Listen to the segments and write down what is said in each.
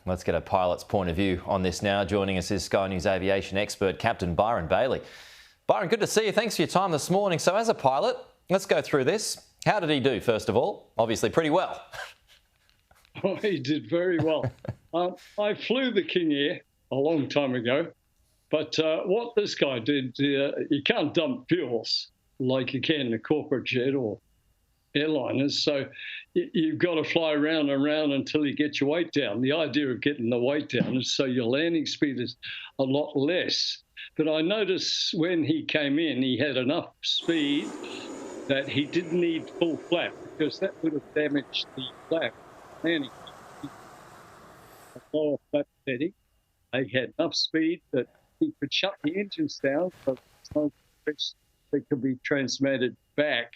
Let's get a pilot's point of view on this now. Joining us is Sky News aviation expert, Captain Byron Bailey. Byron, good to see you. Thanks for your time this morning. So as a pilot, let's go through this. How did he do, first of all? Obviously pretty well. Oh, he did very well. I flew the King Air a long time ago, but what this guy did, you can't dump fuels like you can in a corporate jet or airliners. So you've got to fly around and around until you get your weight down. The idea of getting the weight down is so your landing speed is a lot less. But I noticed when he came in, he had enough speed that he didn't need full flap because that would have damaged the flap. Landing a lower flap setting. He had enough speed that he could shut the engines down, so there's no pressure that could be transmitted back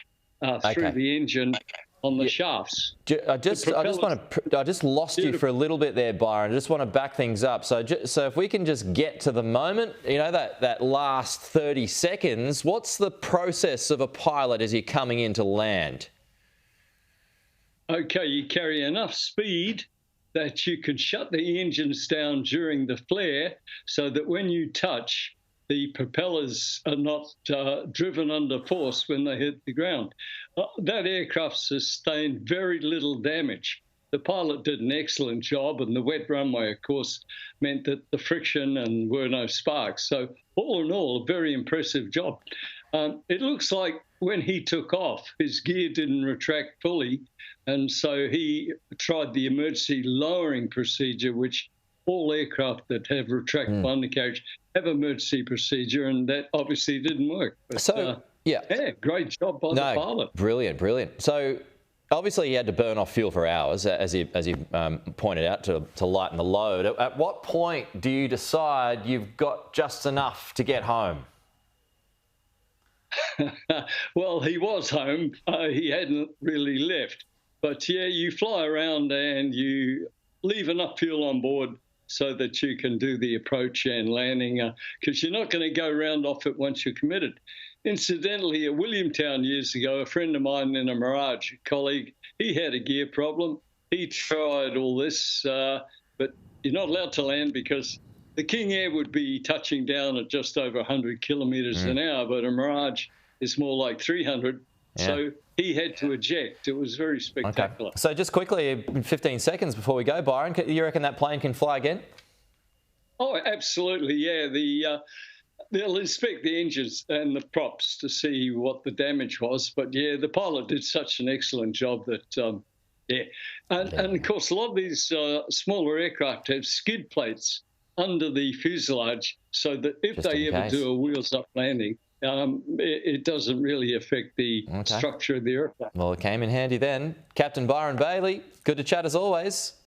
through the engine on the shafts. I just lost you for a little bit there, Byron. I just want to back things up. So if we can just get to the moment, you know, that last 30 seconds, what's the process of a pilot as you're coming in to land? Okay, you carry enough speed that you can shut the engines down during the flare so that when you touch, the propellers are not driven under force when they hit the ground. That aircraft sustained very little damage. The pilot did an excellent job, and the wet runway, of course, meant that the friction and were no sparks. So all in all, a very impressive job. It looks like when he took off, his gear didn't retract fully, and so he tried the emergency lowering procedure, which all aircraft that have retractable undercarriage have emergency procedure, and that obviously didn't work. But, yeah, great job by the pilot. Brilliant. So obviously he had to burn off fuel for hours, as you pointed out, to lighten the load. At what point do you decide you've got just enough to get home? Well, he was home. He hadn't really left. But yeah, you fly around and you leave enough fuel on board so that you can do the approach and landing, because you're not going to go round off it once you're committed. Incidentally, at Williamtown years ago, a friend of mine in a Mirage, a colleague, he had a gear problem. He tried all this, but you're not allowed to land because the King Air would be touching down at just over 100 kilometres an hour, but a Mirage is more like 300. Yeah. So he had to eject. It was very spectacular. Okay. So just quickly, 15 seconds before we go, Byron, you reckon that plane can fly again? Oh, absolutely, yeah. They'll inspect the engines and the props to see what the damage was. But, yeah, the pilot did such an excellent job that, And, of course, a lot of these smaller aircraft have skid plates under the fuselage so that if they ever do a wheels-up landing, it doesn't really affect the structure of the aircraft. Well, it came in handy then. Captain Byron Bailey, good to chat as always.